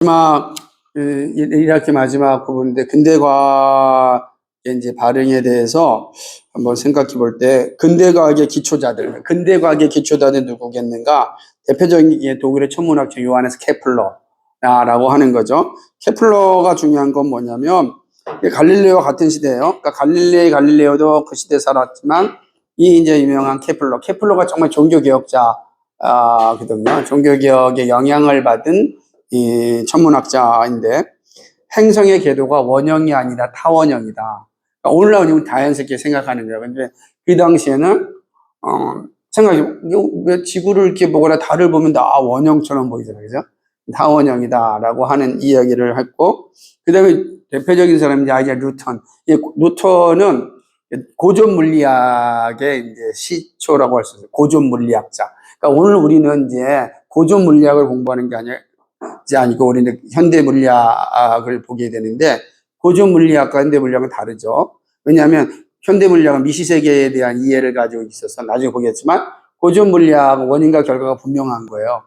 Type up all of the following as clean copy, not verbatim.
마지막 1학기 마지막 부분인데 근대과학의 이제 발행에 대해서 한번 생각해 볼 때 근대과학의 기초자들은 누구겠는가? 대표적인 게 독일의 천문학자 요하네스 케플러라고 하는 거죠. 케플러가 중요한 건 뭐냐면 갈릴레오와 같은 시대예요. 그러니까 갈릴레오도 그 시대에 살았지만 이 이제 유명한 케플러가 정말 종교개혁자거든요. 종교개혁의 영향을 받은 이 천문학자인데 행성의 궤도가 원형이 아니라 타원형이다. 그러니까 오늘날 우리 자연스럽게 생각하는 거예요. 근데 그 당시에는 생각해 왜 지구를 이렇게 보거나 달을 보면 다 원형처럼 보이잖아요, 그죠? 타원형이다라고 하는 이야기를 했고, 그다음에 대표적인 사람이 아이작 뉴턴. 뉴턴은 고전 물리학의 이제 시초라고 할 수 있어요. 고전 물리학자. 그러니까 오늘 우리는 이제 고전 물리학을 공부하는 게 아니고 우리는 현대 물리학을 보게 되는데 고전 물리학과 현대 물리학은 다르죠. 왜냐하면 현대 물리학은 미시세계에 대한 이해를 가지고 있어서 나중에 보겠지만 고전 물리학은 원인과 결과가 분명한 거예요.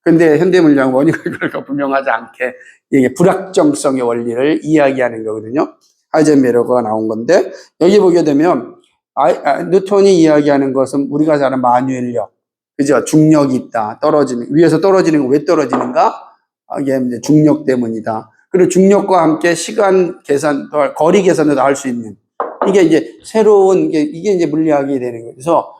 근데 현대 물리학은 원인과 결과가 분명하지 않게 이게 불확정성의 원리를 이야기하는 거거든요. 하이젠베르그가 나온 건데 여기 보게 되면 뉴턴이 이야기하는 것은 우리가 잘 아는 만유인력, 그죠? 중력이 있다. 위에서 떨어지는 거 왜 떨어지는가? 이게 이제 중력 때문이다. 그리고 중력과 함께 시간 계산, 거리 계산도 할 수 있는 이게 이제 새로운 이게 이제 물리학이 되는 거죠. 그래서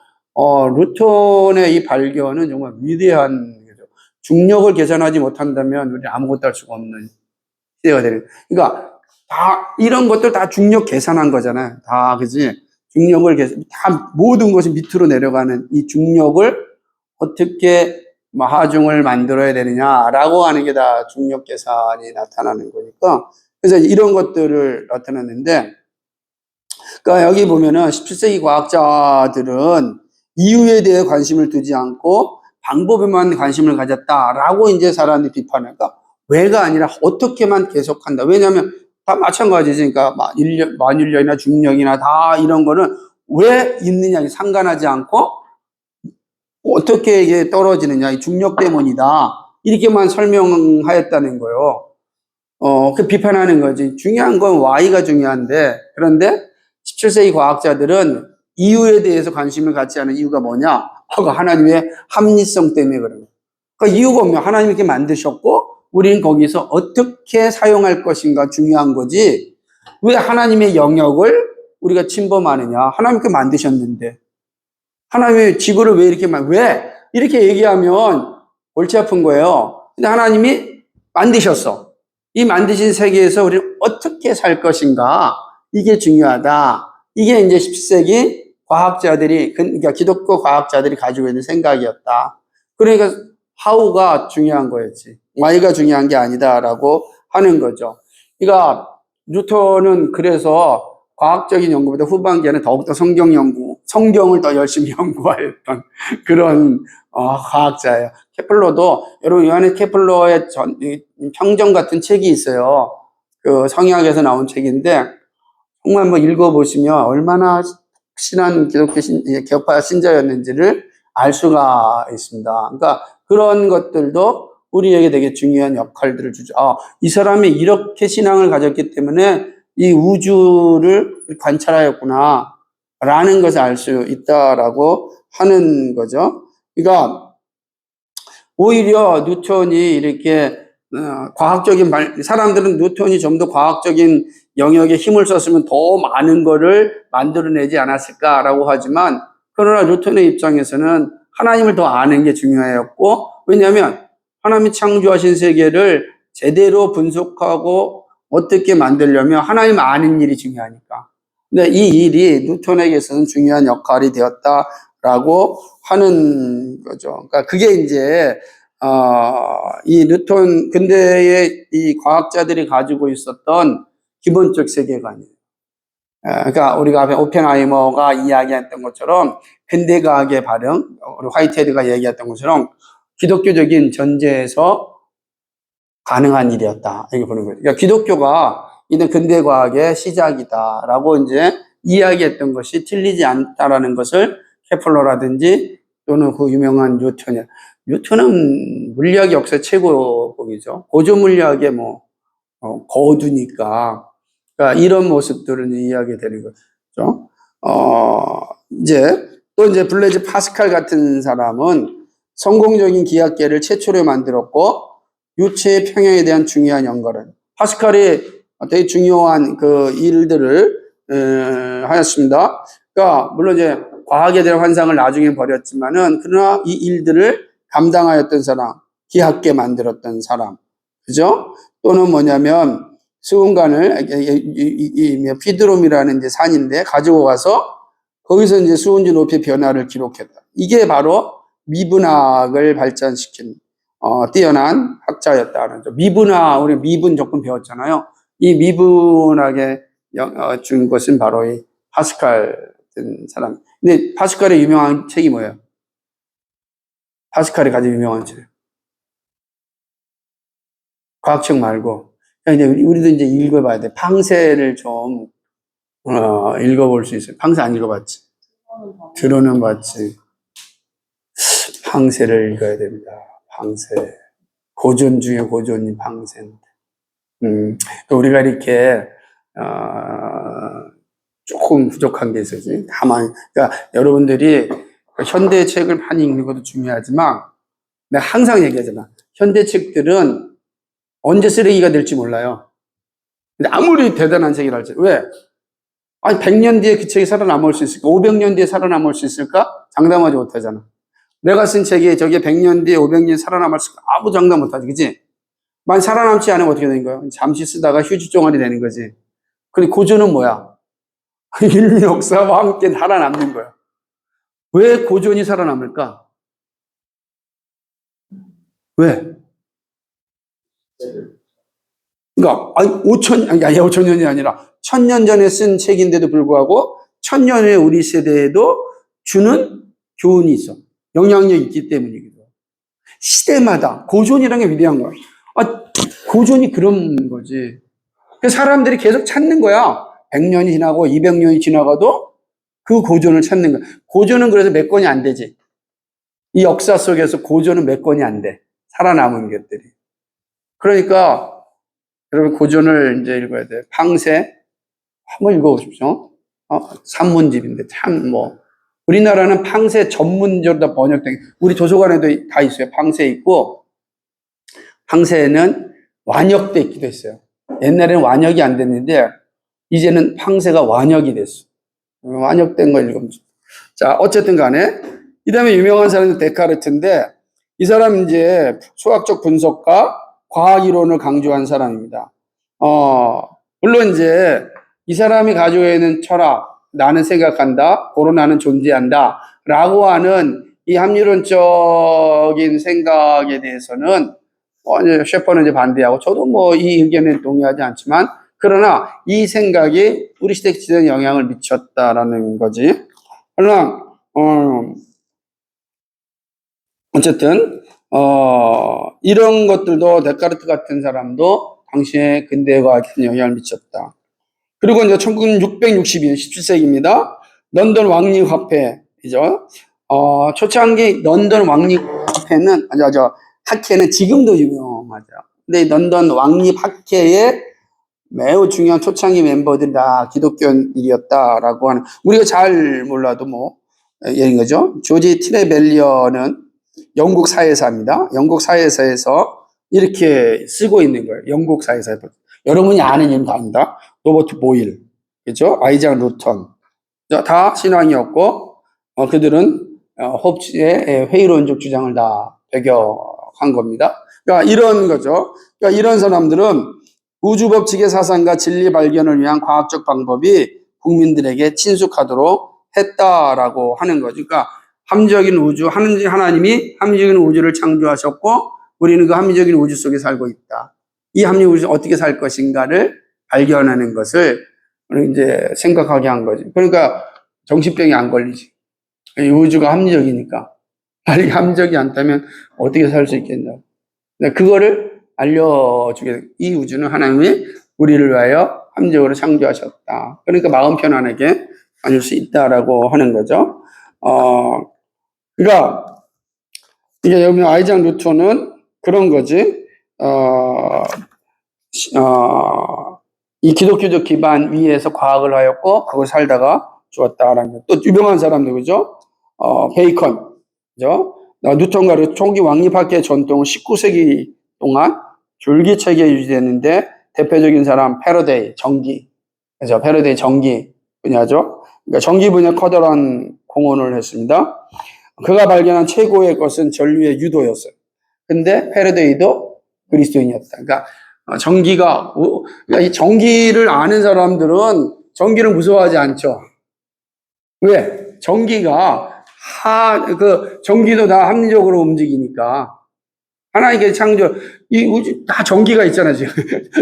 뉴턴의 이 발견은 정말 위대한 거죠. 중력을 계산하지 못한다면 우리 아무것도 할 수가 없는 시대가 되는 거예요. 그러니까 다 이런 것들 다 중력 계산한 거잖아요. 다 그지? 다 모든 것이 밑으로 내려가는 이 중력을 어떻게 하중을 만들어야 되느냐라고 하는 게 다 중력 계산이 나타나는 거니까 그래서 이런 것들을 나타났는데 그러니까 여기 보면은 17세기 과학자들은 이유에 대해 관심을 두지 않고 방법에만 관심을 가졌다라고 이제 사람들이 비판하니까 왜가 아니라 어떻게만 계속한다. 왜냐하면 다 마찬가지지. 그러니까 만율력이나 중력이나 다 이런 거는 왜 있느냐 상관하지 않고 어떻게 이게 떨어지느냐, 이 중력 때문이다. 이렇게만 설명하였다는 거예요. 그 비판하는 거지. 중요한 건 Y가 중요한데, 그런데 17세기 과학자들은 이유에 대해서 관심을 갖지 않은 이유가 뭐냐? 하나님의 합리성 때문에 그런 거예요. 그러니까 이유가 없면 하나님이 이렇게 만드셨고, 우리는 거기서 어떻게 사용할 것인가 중요한 거지. 왜 하나님의 영역을 우리가 침범하느냐? 하나님께 만드셨는데. 하나님이 지구를 왜 이렇게 얘기하면 골치 아픈 거예요. 근데 하나님이 만드셨어. 이 만드신 세계에서 우리는 어떻게 살 것인가? 이게 중요하다. 이게 이제 17세기 과학자들이, 그러니까 기독교 과학자들이 가지고 있는 생각이었다. 그러니까 how가 중요한 거였지. why가 중요한 게 아니다라고 하는 거죠. 그러니까 뉴턴은 그래서 과학적인 연구보다 후반기에는 더욱더 성경을 더 열심히 연구하였던 그런 과학자예요. 케플러도 여러분 요하네스 케플러의 평전 같은 책이 있어요. 그 성경에서 나온 책인데 정말 한번 읽어보시면 얼마나 확실한 개혁파 신자였는지를 알 수가 있습니다. 그러니까 그런 것들도 우리에게 되게 중요한 역할들을 주죠. 이 사람이 이렇게 신앙을 가졌기 때문에 이 우주를 관찰하였구나 라는 것을 알 수 있다라고 하는 거죠. 그러니까 오히려 뉴턴이 이렇게 사람들은 뉴턴이 좀 더 과학적인 영역에 힘을 썼으면 더 많은 거를 만들어내지 않았을까라고 하지만 그러나 뉴턴의 입장에서는 하나님을 더 아는 게 중요했고, 왜냐하면 하나님이 창조하신 세계를 제대로 분석하고 어떻게 만들려면 하나님 아는 일이 중요하니까. 근데 이 일이 뉴턴에게서는 중요한 역할이 되었다라고 하는 거죠. 그러니까 그게 이제 이 뉴턴 근대의 이 과학자들이 가지고 있었던 기본적 세계관이에요. 그러니까 우리가 앞에 오펜하이머가 이야기했던 것처럼 근대 과학의 발행, 우리 화이트헤드가 얘기했던 것처럼 기독교적인 전제에서 가능한 일이었다. 이렇게 보는 거예요. 그러니까 기독교가 이는 근대 과학의 시작이다라고 이제 이야기했던 것이 틀리지 않다라는 것을 케플러라든지 또는 그 유명한 뉴턴이 뉴턴은 물리학 역사 최고봉이죠. 고전 물리학의 거두니까. 그러니까 이런 모습들은 이해하게 되는 거죠. 이제 이제 블레즈 파스칼 같은 사람은 성공적인 기하계를 최초로 만들었고 유체의 평형에 대한 중요한 연구를 파스칼이 되게 중요한 그 일들을 하였습니다. 그러니까 물론 이제 과학에 대한 환상을 나중에 버렸지만은 그러나 이 일들을 감당하였던 사람, 기하계 만들었던 사람, 그죠? 또는 뭐냐면 수은관을 피드롬이라는 이제 산인데 가지고 가서 거기서 이제 수은지 높이 변화를 기록했다. 이게 바로 미분학을 발전시킨 뛰어난 학자였다는 거죠. 미분학, 우리 미분 조금 배웠잖아요. 이 미분학에 준 것은 바로 이 파스칼 같은 사람. 근데 파스칼의 유명한 책이 뭐예요? 파스칼이 가장 유명한 책. 과학책 말고. 그러니까 이제 우리도 이제 읽어봐야 돼. 팡세를 좀 읽어볼 수 있어요. 팡세 안 읽어봤지? 들어는 봤지. 팡세를 읽어야 됩니다. 팡세. 고전 중에 고전이 팡세인데. 우리가 이렇게 조금 부족한 게 있어지. 다만, 그러니까 여러분들이 현대 책을 많이 읽는 것도 중요하지만, 내가 항상 얘기하잖아. 현대 책들은 언제 쓰레기가 될지 몰라요. 근데 아무리 대단한 책이라 할지. 왜? 아니, 100년 뒤에 그 책이 살아남을 수 있을까? 500년 뒤에 살아남을 수 있을까? 장담하지 못하잖아. 내가 쓴 책이 저게 100년 뒤에 500년 살아남을 수 있을까? 아무 장담 못하지, 그치? 만약 살아남지 않으면 어떻게 되는 거야? 잠시 쓰다가 휴지종아리 되는 거지. 근데 고전은 뭐야? 인류 역사와 함께 살아남는 거야. 왜 고전이 살아남을까? 왜? 그러니까, 아니, 5천 년이 아니라 1000년 전에 쓴 책인데도 불구하고 1000년 후에 우리 세대에도 주는 교훈이 있어. 영향력이 있기 때문이기도. 시대마다 고전이라는 게 위대한 거야. 고전이 그런 거지. 사람들이 계속 찾는 거야. 100년이 지나고 200년이 지나가도 그 고전을 찾는 거야. 고전은 그래서 몇 권이 안 되지. 이 역사 속에서 고전은 몇 권이 안 돼. 살아남은 것들이. 그러니까 여러분 고전을 이제 읽어야 돼. 팡세 한번 읽어보십시오. 산문집인데 참 우리나라는 팡세 전문적으로 다 번역된 우리 도서관에도 다 있어요. 팡세 있고 팡세는 완역돼 있기도 했어요. 옛날에는 완역이 안 됐는데 이제는 팡세가 완역이 됐어. 완역된 걸 읽으면 자 어쨌든 간에 이 다음에 유명한 사람은 데카르트인데 이 사람은 이제 수학적 분석과 과학 이론을 강조한 사람입니다. 물론 이제 이 사람이 가지고 있는 철학, 나는 생각한다, 고로 나는 존재한다, 라고 하는 이 합리론적인 생각에 대해서는 셰퍼는 이제 반대하고 저도 이 의견에 동의하지 않지만 그러나 이 생각이 우리 시대 지도에 영향을 미쳤다라는 거지. 그러나 어쨌든 이런 것들도 데카르트 같은 사람도 당시에 근대과학에 영향을 미쳤다. 그리고 이제 1662년 17세기입니다. 런던 왕립화폐이죠. 초창기 런던 왕립화폐는 학회는 지금도 유명하죠. 근데 런던 왕립학회의 매우 중요한 초창기 멤버들이 다 기독교인이었다라고 하는 우리가 잘 몰라도 예인 거죠. 조지 트레벨리어는 영국 사회사입니다. 영국 사회사에서 이렇게 쓰고 있는 거예요. 영국 사회사. 여러분이 아는 이름도 아닙니다. 로버트 보일, 그죠? 아이작 루턴. 다 신앙이었고, 그들은 홉스의 회의론적 주장을 다 배격한 겁니다. 그러니까 이런 거죠. 그러니까 이런 사람들은 우주 법칙의 사상과 진리 발견을 위한 과학적 방법이 국민들에게 친숙하도록 했다라고 하는 거죠. 그러니까 합리적인 우주, 하나님이 합리적인 우주를 창조하셨고 우리는 그 합리적인 우주 속에 살고 있다. 이 합리적인 우주에서 어떻게 살 것인가를 발견하는 것을 이제 생각하게 한 거지. 그러니까 정신병이 안 걸리지. 이 우주가 합리적이니까. 합리적이 않다면 어떻게 살 수 있겠냐. 그거를 알려주게 이 우주는 하나님이 우리를 위하여 합리적으로 창조하셨다. 그러니까 마음 편안하게 다닐 수 있다라고 하는 거죠. 그러니까 그러니까 여기 아이작 뉴턴은 그런 거지. 어, 이 기독교적 기반 위에서 과학을 하였고 그걸 살다가 죽었다라는 거. 또 유명한 사람 누구죠? 베이컨, 그죠? 뉴턴과 총기 왕립학계 전통은 19세기 동안 줄기차게 유지됐는데 대표적인 사람 패러데이, 전기, 그죠? 패러데이 전기 분야죠. 그러니까 전기 분야 커다란 공헌을 했습니다. 그가 발견한 최고의 것은 전류의 유도였어요. 근데 패러데이도 그리스도인이었다. 그러니까 그러니까 이 전기를 아는 사람들은 전기를 무서워하지 않죠. 왜? 전기도 다 합리적으로 움직이니까. 하나님께 창조, 다 전기가 있잖아, 지금.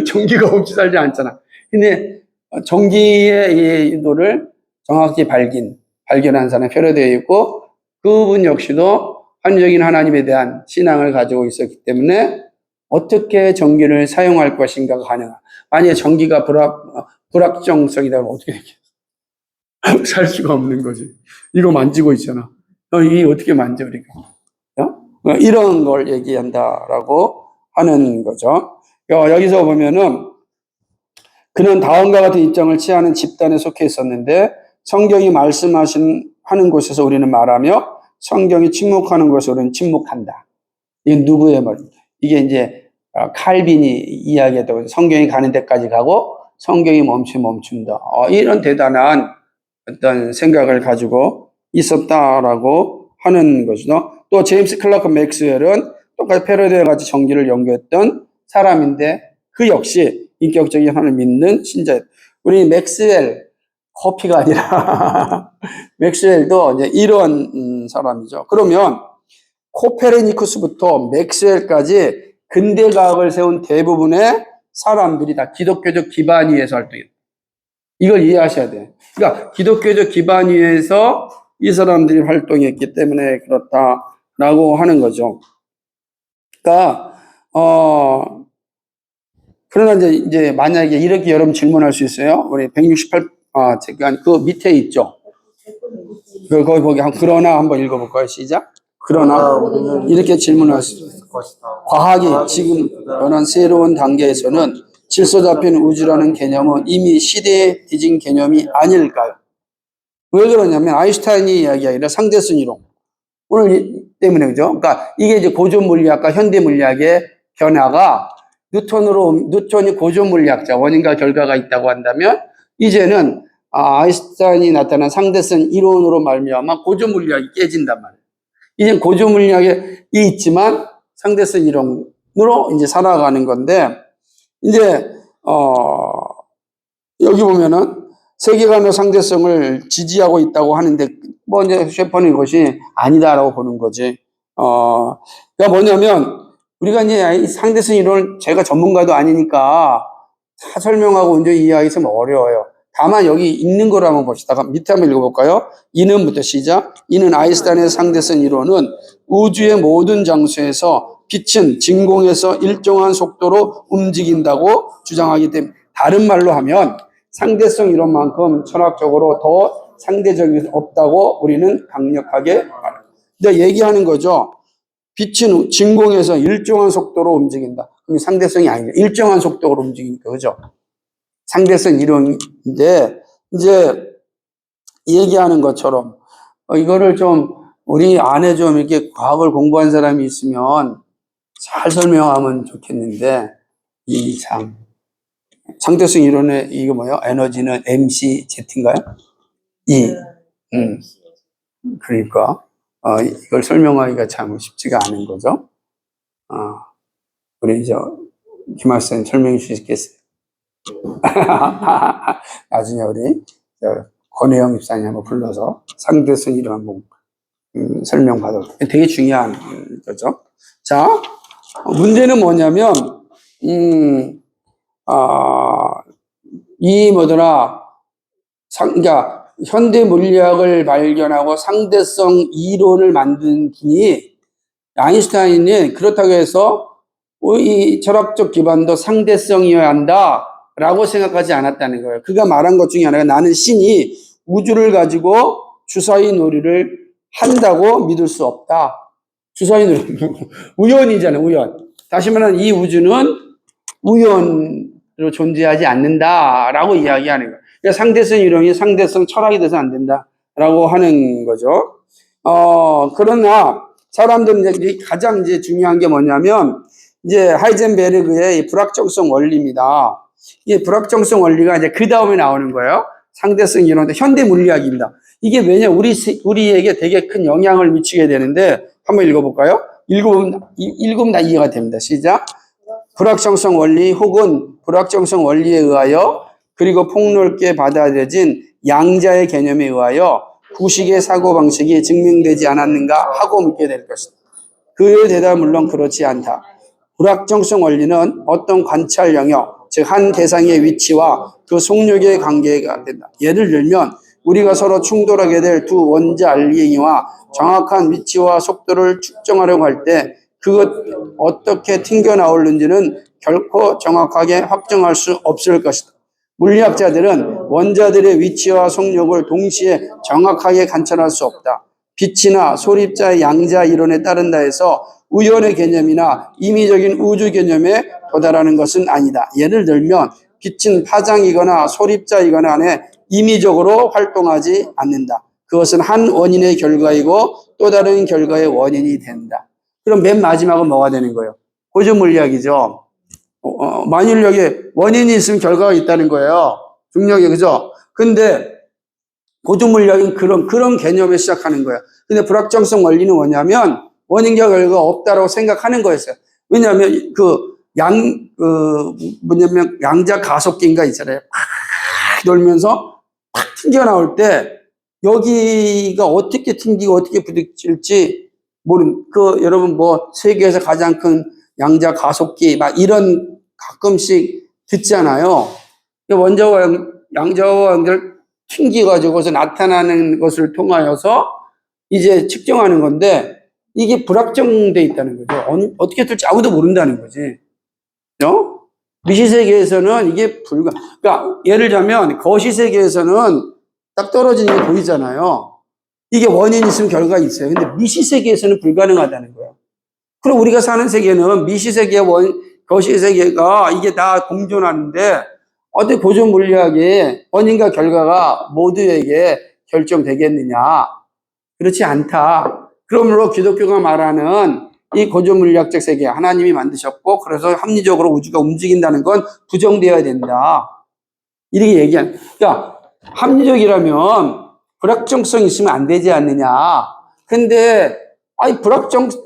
전기가 없이 살지 않잖아. 근데 전기의 이 유도를 정확히 발견한 사람이 패러데이 있고, 그분 역시도 합리적인 하나님에 대한 신앙을 가지고 있었기 때문에 어떻게 전기를 사용할 것인가가 가능한. 만약에 전기가 불확정성이다 어떻게 되겠어? 살 수가 없는 거지. 이거 만지고 있잖아. 이게 어떻게 만져, 우리가. 이런 걸 얘기한다라고 하는 거죠. 여기서 보면은 그는 다음과 같은 입장을 취하는 집단에 속해 있었는데 성경이 하는 곳에서 우리는 말하며 성경이 침묵하는 곳에서 우리는 침묵한다. 이게 누구의 말입니까? 이게 이제 칼빈이 이야기했다고 성경이 가는 데까지 가고 성경이 멈춘다. 이런 대단한 어떤 생각을 가지고 있었다라고 하는 것이죠. 또 제임스 클라크 맥스웰은 똑같이 패러데이와 같이 전기를 연구했던 사람인데 그 역시 인격적인 하나님을 믿는 신자였다. 우리 맥스웰 커피가 아니라 맥스웰도 이제 이런 사람이죠. 그러면 코페르니쿠스부터 맥스웰까지 근대과학을 세운 대부분의 사람들이 다 기독교적 기반 위에서 활동했다. 이걸 이해하셔야 돼요. 그러니까 기독교적 기반 위에서 이 사람들이 활동했기 때문에 그렇다라고 하는 거죠. 그러니까 그러나 이제 만약에 이렇게 여러분 질문할 수 있어요. 우리 168 잠깐 그 밑에 있죠. 거기 보기 그러나 한번 읽어볼까요? 시작. 그러나 이렇게 질문할 수 있어요. 과학이 지금 변한 새로운 단계에서는 질서 잡힌 우주라는 개념은 이미 시대에 뒤진 개념이 아닐까요? 왜 그러냐면 아인슈타인이 이야기하기를 상대성 이론 오늘 때문에 그죠? 그러니까 이게 이제 고전 물리학과 현대 물리학의 변화가 뉴턴이 고전 물리학자 원인과 결과가 있다고 한다면 이제는 아인슈타인이 나타난 상대성 이론으로 말미암아 고전 물리학이 깨진단 말이에요. 이제 고전 물리학이 있지만 상대성 이론으로 이제 살아가는 건데 이제 여기 보면은 세계관의 상대성을 지지하고 있다고 하는데 이제 셰퍼는 이것이 아니다라고 보는 거지. 그러니까 뭐냐면 우리가 이제 상대성 이론을 제가 전문가도 아니니까 다 설명하고 이제 이해하기 좀 어려워요. 다만 여기 읽는 거로 한번 봅시다. 밑에 한번 읽어볼까요? 이는부터 시작. 이는 아인슈타인의 상대성 이론은 우주의 모든 장소에서 빛은 진공에서 일정한 속도로 움직인다고 주장하기 때문에 다른 말로 하면 상대성 이론만큼 철학적으로 더 상대적이 없다고 우리는 강력하게 말합니다. 근데 얘기하는 거죠. 빛은 진공에서 일정한 속도로 움직인다. 그게 상대성이 아니에요. 일정한 속도로 움직이니까 그죠? 상대성 이론인데 이제 얘기하는 것처럼 이거를 좀 우리 안에 좀 이렇게 과학을 공부한 사람이 있으면 잘 설명하면 좋겠는데 이 참 상대성 이론의 이거 뭐예요? 에너지는 mcz인가요? 그러니까 이걸 설명하기가 참 쉽지가 않은 거죠. 우리 김학생 설명해 주시겠어요? 나중에 우리 권혜영 입사님 한번 불러서 상대성 이론 한번 설명 받아볼게요. 되게 중요한 거죠. 자, 문제는 뭐냐면 그러니까 현대 물리학을 발견하고 상대성 이론을 만든 분이 아인슈타인이 그렇다고 해서 이 철학적 기반도 상대성이어야 한다라고 생각하지 않았다는 거예요. 그가 말한 것 중에 하나가 나는 신이 우주를 가지고 주사위 놀이를 한다고 믿을 수 없다. 주사위는 우연이잖아요, 우연. 다시 말하면 이 우주는 우연으로 존재하지 않는다라고 이야기하는 거예요. 그러니까 상대성 이론이 상대성 철학이 돼서 안 된다라고 하는 거죠. 그러나 사람들은 이제 가장 이제 중요한 게 뭐냐면 이제 하이젠베르그의 이 불확정성 원리입니다. 이 불확정성 원리가 이제 그 다음에 나오는 거예요. 상대성 이론, 현대 물리학입니다. 이게 왜냐 우리에게 되게 큰 영향을 미치게 되는데 한번 읽어볼까요? 읽으면 다 이해가 됩니다. 시작. 불확정성 원리 혹은 불확정성 원리에 의하여 그리고 폭넓게 받아들여진 양자의 개념에 의하여 구식의 사고방식이 증명되지 않았는가 하고 묻게 될 것이다. 그의 대답은 물론 그렇지 않다. 불확정성 원리는 어떤 관찰 영역, 즉 한 대상의 위치와 그 속력의 관계가 된다. 예를 들면 우리가 서로 충돌하게 될 두 원자 알리행이와 정확한 위치와 속도를 측정하려고 할 때 그것 어떻게 튕겨나오는지는 결코 정확하게 확정할 수 없을 것이다. 물리학자들은 원자들의 위치와 속력을 동시에 정확하게 관찰할 수 없다. 빛이나 소립자의 양자 이론에 따른다 해서 우연의 개념이나 임의적인 우주 개념에 도달하는 것은 아니다. 예를 들면 빛은 파장이거나 소립자이거나 안에 임의적으로 활동하지 않는다. 그것은 한 원인의 결과이고 또 다른 결과의 원인이 된다. 그럼 맨 마지막은 뭐가 되는 거예요? 고전 물리학이죠. 만일 여기에 원인이 있으면 결과가 있다는 거예요. 중력이, 그죠? 근데 고전 물리학은 그런 개념에 시작하는 거예요. 근데 불확정성 원리는 뭐냐면 원인과 결과가 없다라고 생각하는 거였어요. 왜냐하면 뭐냐면 양자 가속기인가 있잖아요. 팍 돌면서 팍 튕겨나올 때 여기가 어떻게 튕기고 어떻게 부딪힐지 여러분 세계에서 가장 큰 양자 가속기 막 이런 가끔씩 듣잖아요. 원자와 양자와 연결 튕기가지고서 나타나는 것을 통하여서 이제 측정하는 건데 이게 불확정돼 있다는 거죠. 어떻게 될지 아무도 모른다는 거지. 미시세계에서는 이게 그러니까 예를 들자면 거시세계에서는 딱 떨어지는 게 보이잖아요. 이게 원인이 있으면 결과가 있어요. 근데 미시세계에서는 불가능하다는 거예요. 그럼 우리가 사는 세계는 미시세계와 거시세계가 이게 다 공존하는데 어떻게 고전 물리학의 원인과 결과가 모두에게 결정되겠느냐? 그렇지 않다. 그러므로 기독교가 말하는 이 고전 물리학적 세계, 하나님이 만드셨고 그래서 합리적으로 우주가 움직인다는 건 부정되어야 된다. 이렇게 얘기한. 그러니까 합리적이라면 불확정성이 있으면 안 되지 않느냐. 근데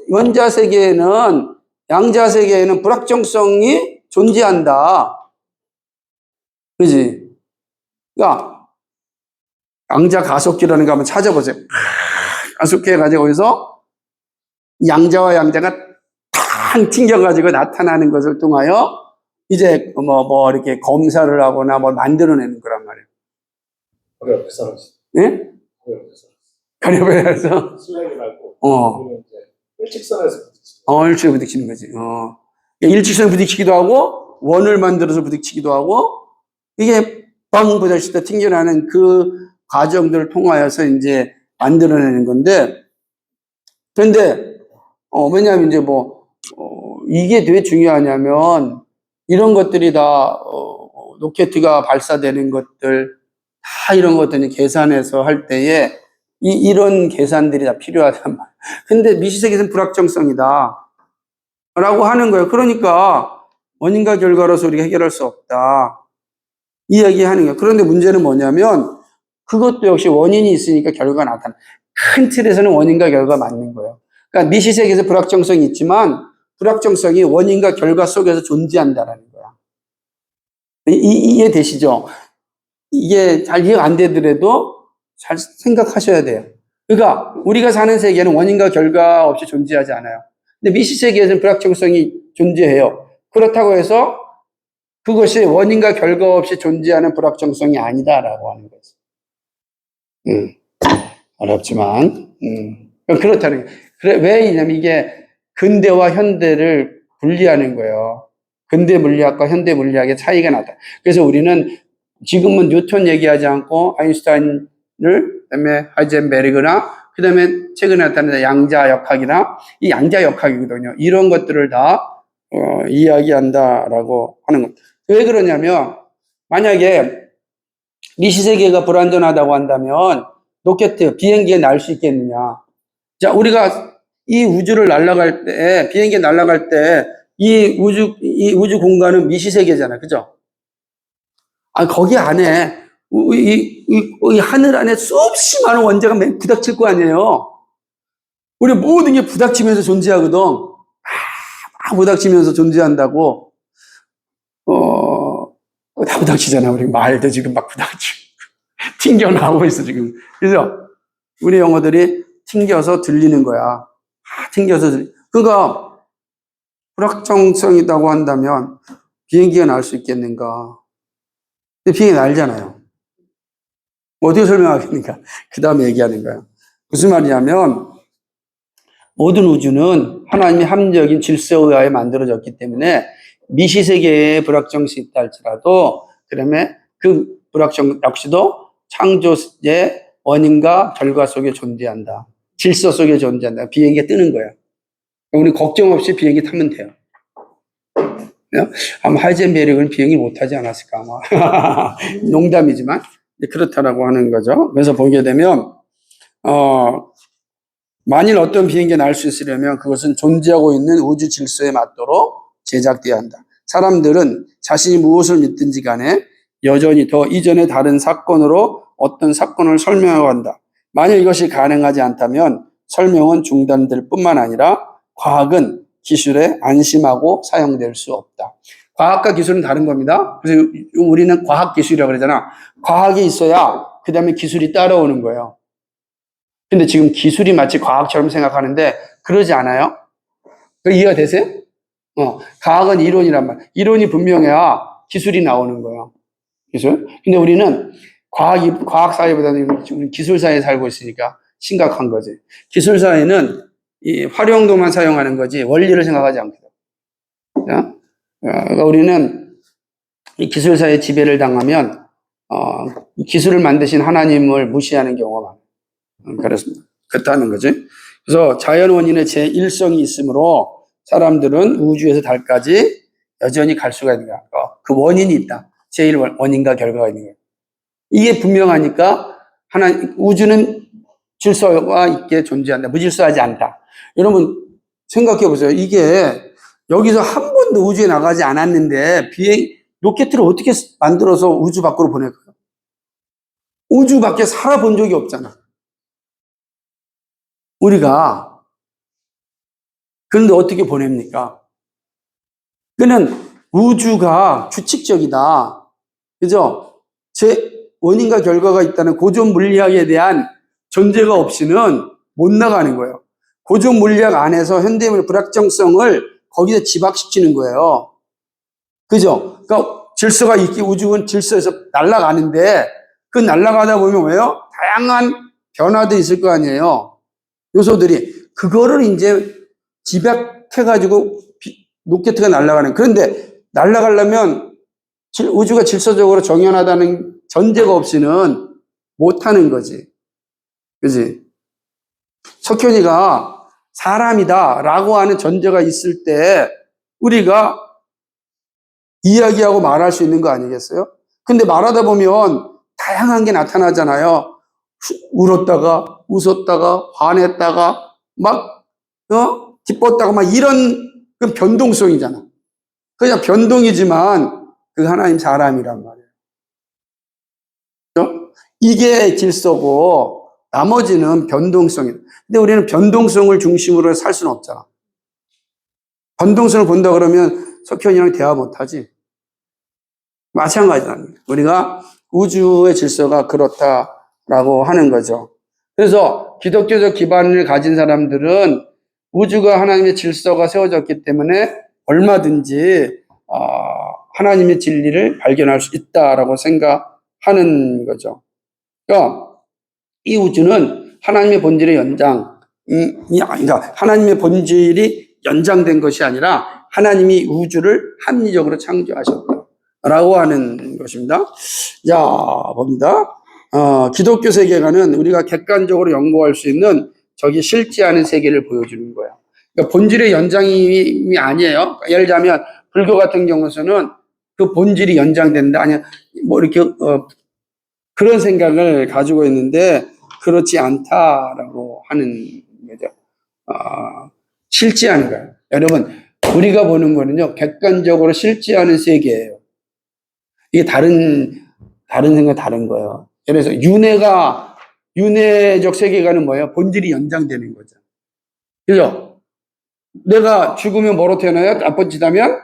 원자 세계에는 양자 세계에는 불확정성이 존재한다. 그지? 그러니까 양자 가속기라는 거 한번 찾아보세요. 가속기 해가지고 거기서 양자와 양자가 탕 튕겨가지고 나타나는 것을 통하여 이제 이렇게 검사를 하거나 뭘 만들어내는 거란 말이에요. 어렵겠어. 예? 가려버려서. 슬랭이라고. 일직선에서 부딪히는. 일직선에 부딪히는 거지. 일직선에 부딪히기도 하고 원을 만들어서 부딪히기도 하고 이게 빵 부딪힐 때 튕겨나는 그 과정들을 통하여서 이제 만들어내는 건데, 그런데 왜냐하면 이제 이게 왜 중요하냐면 이런 것들이 다 로켓가 발사되는 것들 다 이런 것들이 계산해서 할 때에 이런 계산들이 다 필요하단 말이에요. 근데 미시세계에서는 불확정성이다 라고 하는 거예요. 그러니까 원인과 결과로서 우리가 해결할 수 없다 이야기하는 거예요. 그런데 문제는 뭐냐면 그것도 역시 원인이 있으니까 결과가 나타나. 큰 틀에서는 원인과 결과가 맞는 거예요. 그러니까 미시세계에서 불확정성이 있지만 불확정성이 원인과 결과 속에서 존재한다라는 거야. 이해되시죠? 이게 잘 이해가 안 되더라도 잘 생각하셔야 돼요. 그러니까 우리가 사는 세계는 원인과 결과 없이 존재하지 않아요. 근데 미시세계에서는 불확정성이 존재해요. 그렇다고 해서 그것이 원인과 결과 없이 존재하는 불확정성이 아니다라고 하는 거죠. 어렵지만 그렇다는 거예요. 왜냐면 이게 근대와 현대를 분리하는 거예요. 근대 물리학과 현대 물리학의 차이가 나다. 그래서 우리는 지금은 뉴턴 얘기하지 않고 아인슈타인을 그다음에 하이젠베르그나 그 다음에 최근에 나타난 양자역학이나 이 양자역학이거든요. 이런 것들을 다 이야기한다라고 하는 겁니다. 왜 그러냐면 만약에 미시세계가 불완전하다고 한다면 로켓, 비행기에 날 수 있겠느냐. 자, 우리가 이 우주를 날아갈 때, 비행기에 날아갈 때 이 우주 공간은 미시세계잖아요. 그죠? 아, 거기 안에 이 하늘 안에 수없이 많은 원자가 부닥칠 거 아니에요. 우리 모든 게 부닥치면서 존재하거든. 막 부닥치면서 존재한다고. 다 부닥치잖아. 우리 말도 지금 막 부닥치고 튕겨 나오고 있어 지금. 그죠? 우리 영어들이 튕겨서 들리는 거야. 튕겨서 그러니까 불확정성이라고 한다면 비행기가 날 수 있겠는가? 근데 비행기 날잖아요. 어떻게 설명하겠습니까? 그 다음에 얘기하는 거예요. 무슨 말이냐면 모든 우주는 하나님의 합리적인 질서에 의하여 만들어졌기 때문에 미시세계의 불확정성이 있다 할지라도 그다음에 그 불확정 역시도 창조의 원인과 결과 속에 존재한다. 질서 속에 존재한다. 비행기가 뜨는 거예요. 우리 걱정 없이 비행기 타면 돼요. 아마 하이젠베르그는 비행기 못하지 않았을까 아마. 농담이지만 그렇다라고 하는 거죠. 그래서 보게 되면 만일 어떤 비행기가 날 수 있으려면 그것은 존재하고 있는 우주 질서에 맞도록 제작되어야 한다. 사람들은 자신이 무엇을 믿든지 간에 여전히 더 이전의 다른 사건으로 어떤 사건을 설명하고 한다. 만일 이것이 가능하지 않다면 설명은 중단될 뿐만 아니라 과학은 기술에 안심하고 사용될 수 없다. 과학과 기술은 다른 겁니다. 그래서 우리는 과학기술이라고 그러잖아. 과학이 있어야 그 다음에 기술이 따라오는 거예요. 근데 지금 기술이 마치 과학처럼 생각하는데 그러지 않아요? 이해가 되세요? 과학은 이론이란 말. 이론이 분명해야 기술이 나오는 거예요. 기술. 근데 우리는 과학 사회보다는 기술 사회에 살고 있으니까 심각한 거지. 기술 사회는 이 활용도만 사용하는 거지 원리를 생각하지 않거든. 그러니까 우리는 이 기술 사회에 지배를 당하면 기술을 만드신 하나님을 무시하는 경우가 많아요. 그렇습니다. 그렇다는 거지. 그래서 자연 원인의 제1성이 있으므로 사람들은 우주에서 달까지 여전히 갈 수가 있는 거야. 그 원인이 있다. 제1 원인과 결과가 있는 거예요. 이게 분명하니까 우주는 질서가 있게 존재한다. 무질서하지 않다. 여러분 생각해 보세요. 이게 여기서 한 번도 우주에 나가지 않았는데 로켓을 어떻게 만들어서 우주 밖으로 보낼까요? 우주 밖에 살아본 적이 없잖아. 우리가. 그런데 어떻게 보냅니까? 그는 우주가 규칙적이다. 그죠? 원인과 결과가 있다는 고전 물리학에 대한 전제가 없이는 못 나가는 거예요. 고전 물리학 안에서 현대인의 불확정성을 거기에 집약시키는 거예요. 그죠? 그러니까 질서가 있기 우주는 질서에서 날아가는데 그 날아가다 보면 왜요? 다양한 변화도 있을 거 아니에요. 요소들이. 그거를 이제 집약해가지고 로켓가 날아가는. 그런데 날아가려면 우주가 질서적으로 정연하다는 전제가 없이는 못하는 거지. 그지? 석현이가 사람이다 라고 하는 전제가 있을 때 우리가 이야기하고 말할 수 있는 거 아니겠어요? 근데 말하다 보면 다양한 게 나타나잖아요. 울었다가 웃었다가 화냈다가 막 기뻤다가 막 이런 변동성이잖아. 그냥 변동이지만 그 하나님 사람이란 말이에요. 그렇죠? 이게 질서고 나머지는 변동성이에요. 근데 우리는 변동성을 중심으로 살 수는 없잖아. 변동성을 본다 그러면 석현이랑 대화 못하지. 마찬가지다. 우리가 우주의 질서가 그렇다라고 하는 거죠. 그래서 기독교적 기반을 가진 사람들은 우주가 하나님의 질서가 세워졌기 때문에 얼마든지 하나님의 진리를 발견할 수 있다라고 생각하는 거죠. 그러니까 이 우주는 하나님의 본질의 그러니까 하나님의 본질이 연장된 것이 아니라 하나님이 우주를 합리적으로 창조하셨다라고 하는 것입니다. 자, 봅니다. 기독교 세계관은 우리가 객관적으로 연구할 수 있는 저기 싫지 않은 세계를 보여주는 거예요. 그러니까 본질의 연장이 아니에요. 예를 들자면 불교 같은 경우에는 그 본질이 연장된다. 아니, 뭐 이렇게, 그런 생각을 가지고 있는데 그렇지 않다라고 하는 거죠. 싫지 않은 거예요. 여러분, 우리가 보는 거는요, 객관적으로 싫지 않은 세계예요. 이게 다른 생각 다른 거예요. 예를 들어서 윤회적 세계관은 뭐예요? 본질이 연장되는 거죠. 그죠? 내가 죽으면 뭐로 태어나요? 아버지다면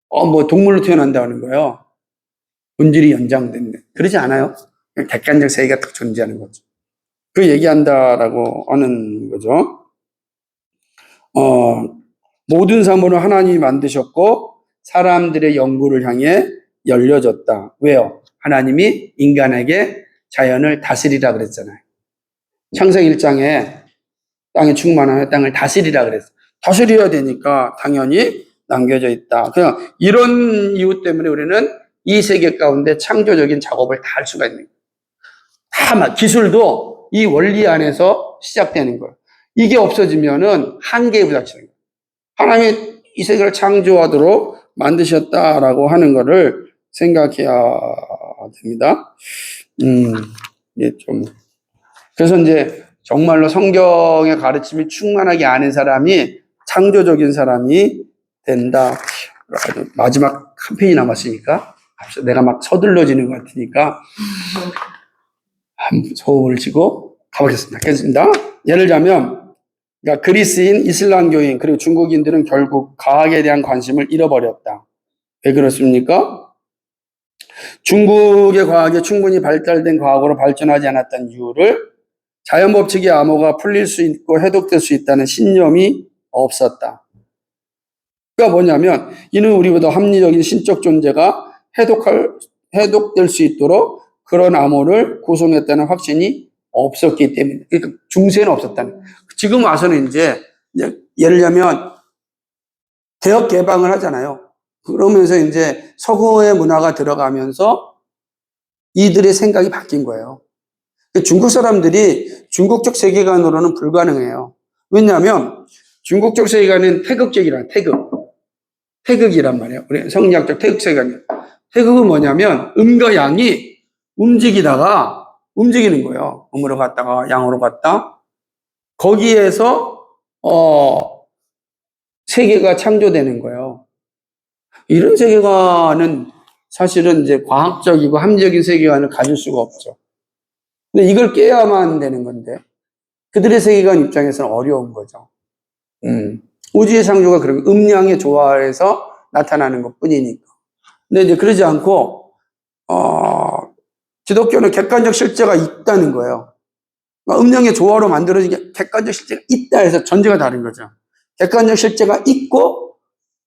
뭐 동물로 태어난다는 거예요. 본질이 연장된다. 그러지 않아요? 객관적 세계가 딱 존재하는 거죠. 그 얘기한다라고 하는 거죠. 모든 사물은 하나님이 만드셨고 사람들의 연구를 향해 열려졌다. 왜요? 하나님이 인간에게 자연을 다스리라 그랬잖아요. 창세기 1장에 땅에 충만하여 땅을 다스리라 그랬어요. 다스려야 되니까 당연히 남겨져 있다. 그냥 이런 이유 때문에 우리는 이 세계 가운데 창조적인 작업을 다 할 수가 있는 거예요. 기술도 이 원리 안에서 시작되는 거예요. 이게 없어지면은 한계에 부닥치는 거예요. 하나님이 이 세계를 창조하도록 만드셨다라고 하는 것을 생각해야 됩니다. 예, 그래서 이제 정말로 성경의 가르침이 충만하게 아는 사람이 창조적인 사람이 된다. 마지막 한 페이지 남았으니까 내가 막 서둘러지는 것 같으니까 소음을 치고 가보겠습니다. 하겠습니다. 예를 들자면 그러니까 그리스인, 이슬람교인 그리고 중국인들은 결국 과학에 대한 관심을 잃어버렸다. 왜 그렇습니까? 중국의 과학이 충분히 발달된 과학으로 발전하지 않았던 이유를 자연 법칙의 암호가 풀릴 수 있고 해독될 수 있다는 신념이 없었다. 그러니까 뭐냐면 이는 우리보다 합리적인 신적 존재가 해독될 수 있도록 그런 암호를 구성했다는 확신이 없었기 때문에, 그러니까 중세는 없었다는. 지금 와서는 이제 예를 들면 개혁 개방을 하잖아요. 그러면서 이제 서구의 문화가 들어가면서 이들의 생각이 바뀐 거예요. 중국 사람들이 중국적 세계관으로는 불가능해요. 왜냐하면 중국적 세계관은 태극이란 말이에요. 우리 성리학적 태극 세계관이에요. 태극은 뭐냐면 음과 양이 움직이다가 움직이는 거예요. 음으로 갔다가 양으로 갔다. 거기에서 세계가 창조되는 거예요. 이런 세계관은 사실은 이제 과학적이고 합리적인 세계관을 가질 수가 없죠. 근데 이걸 깨야만 되는 건데 그들의 세계관 입장에서는 어려운 거죠. 우주의 창조가 그런 음양의 조화에서 나타나는 것 뿐이니까. 근데 이제 그러지 않고 기독교는 객관적 실제가 있다는 거예요. 그러니까 음양의 조화로 만들어진 게 객관적 실제가 있다 해서 전제가 다른 거죠. 객관적 실제가 있고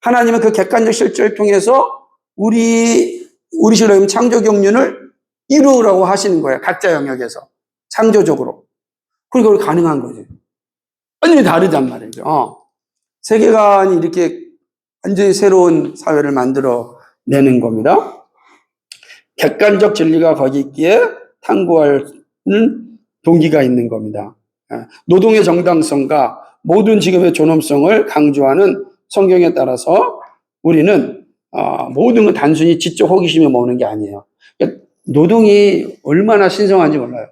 하나님은 그 객관적 실제를 통해서 우리 신앙의 창조 경륜을 이루라고 하시는 거예요. 각자 영역에서 창조적으로. 그러니까 그게 가능한 거지. 완전히 다르단 말이죠. 세계관이 이렇게 완전히 새로운 사회를 만들어내는 겁니다. 객관적 진리가 거기 있기에 탐구하는 동기가 있는 겁니다. 노동의 정당성과 모든 직업의 존엄성을 강조하는 성경에 따라서 우리는 모든 건 단순히 지적 호기심에 먹는 게 아니에요. 노동이 얼마나 신성한지 몰라요.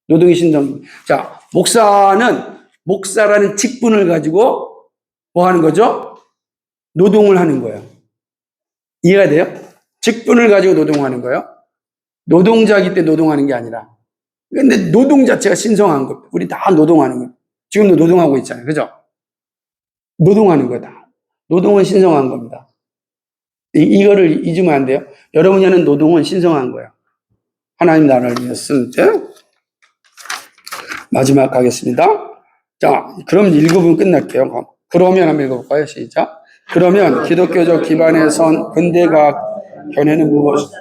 노동이 신성. 자, 목사라는 직분을 가지고 뭐 하는 거죠? 노동을 하는 거예요. 이해가 돼요? 직분을 가지고 노동하는 거예요. 노동자이기 때문에 노동하는 게 아니라. 근데 노동 자체가 신성한 거. 우리 다 노동하는 거예요. 지금도 노동하고 있잖아요. 그죠? 노동하는 거다. 노동은 신성한 겁니다. 이거를 잊으면 안 돼요. 여러분이 하는 노동은 신성한 거예요. 하나님 나라를 위해서. 마지막 가겠습니다. 자, 그럼 읽어보면 끝날게요. 그러면 한번 읽어볼까요? 시작. 그러면 기독교적 기반에 선 근대과학 견해는 무엇이죠?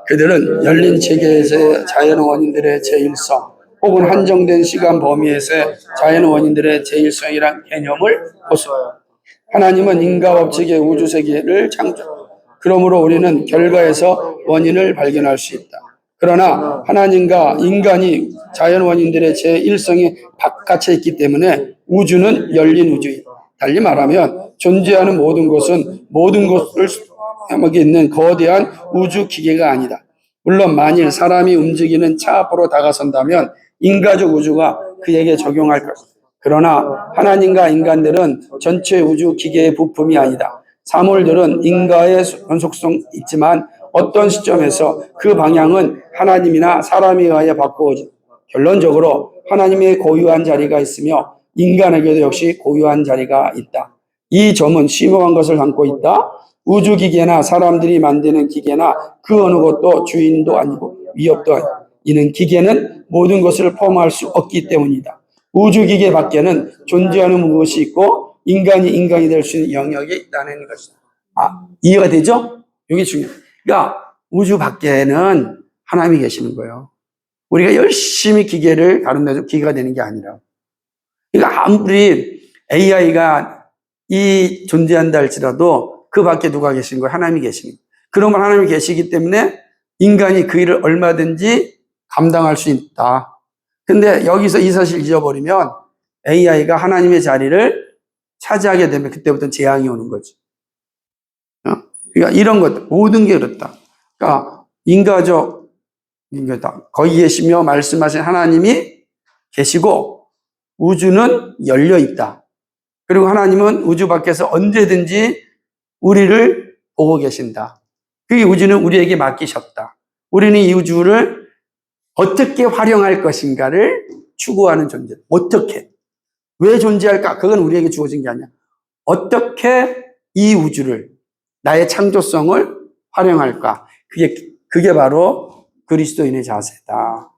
그들은 열린 체계에서의 자연 원인들의 제일성 혹은 한정된 시간 범위에서의 자연 원인들의 제일성이란 개념을 호소해요. 하나님은 인과 법칙의 우주 세계를 창조. 그러므로 우리는 결과에서 원인을 발견할 수 있다. 그러나 하나님과 인간이 자연 원인들의 제1성에 바깥에 있기 때문에 우주는 열린 우주이다. 달리 말하면 존재하는 모든 것은 모든 것을 수행하고 있는 거대한 우주 기계가 아니다. 물론 만일 사람이 움직이는 차 앞으로 다가선다면 인간적 우주가 그에게 적용할 것이다. 그러나 하나님과 인간들은 전체 우주 기계의 부품이 아니다. 사물들은 인과의 연속성 있지만 어떤 시점에서 그 방향은 하나님이나 사람에 의하여 바꾸어진다. 결론적으로 하나님의 고유한 자리가 있으며 인간에게도 역시 고유한 자리가 있다. 이 점은 심오한 것을 담고 있다. 우주 기계나 사람들이 만드는 기계나 그 어느 것도 주인도 아니고 위협도 아니고 이는 기계는 모든 것을 포함할 수 없기 때문이다. 우주 기계 밖에는 존재하는 무엇이 있고 인간이 될 수 있는 영역이 있다는 것이다. 이해가 되죠? 이게 중요해요. 그러니까 우주 밖에는 하나님이 계시는 거예요. 우리가 열심히 기계를 다룬다고 기계가 되는 게 아니라. 그러니까 아무리 AI가 존재한다 할지라도 그 밖에 누가 계신 거예요? 하나님이 계시는 거예요. 그러면 하나님이 계시기 때문에 인간이 그 일을 얼마든지 감당할 수 있다. 근데 여기서 이 사실을 잊어버리면 AI가 하나님의 자리를 차지하게 되면 그때부터 재앙이 오는 거지. 그러니까 이런 것, 모든 게 그렇다. 그러니까 인간다. 거기 계시며 말씀하신 하나님이 계시고 우주는 열려 있다. 그리고 하나님은 우주 밖에서 언제든지 우리를 보고 계신다. 그 우주는 우리에게 맡기셨다. 우리는 이 우주를 어떻게 활용할 것인가를 추구하는 존재. 어떻게? 왜 존재할까? 그건 우리에게 주어진 게 아니야. 어떻게 이 우주를, 나의 창조성을 활용할까? 그게 바로 그리스도인의 자세다.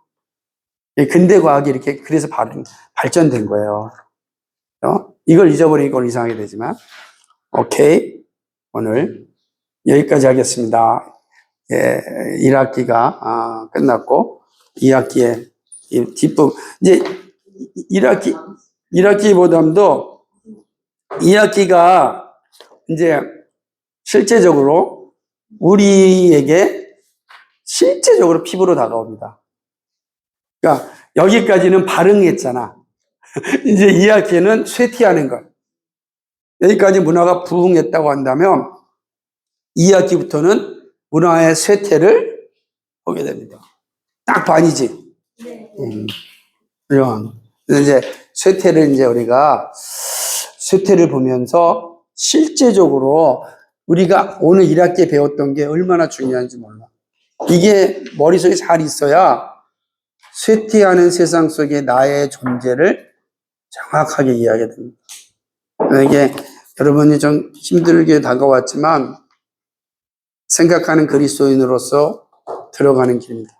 근대 과학이 이렇게 그래서 발전된 거예요. 이걸 잊어버리니까 이상하게 되지만. 오케이. 오늘 여기까지 하겠습니다. 1학기가 끝났고 2학기에 뒷부분 이제 1학기보다도 2학기가 이제 실제적으로 우리에게 실제적으로 피부로 다가옵니다. 그러니까 여기까지는 발응했잖아. 이제 2학기는 쇠퇴하는 것. 여기까지 문화가 부흥했다고 한다면 2학기부터는 문화의 쇠퇴를 보게 됩니다. 딱 반이지. 이런. 이제 쇠퇴를 우리가 쇠퇴를 보면서 실제적으로 우리가 오늘 1학기에 배웠던 게 얼마나 중요한지 몰라. 이게 머릿속에 잘 있어야 쇠퇴하는 세상 속에 나의 존재를 정확하게 이해하게 됩니다. 이게 여러분이 좀 힘들게 다가왔지만 생각하는 그리스도인으로서 들어가는 길입니다.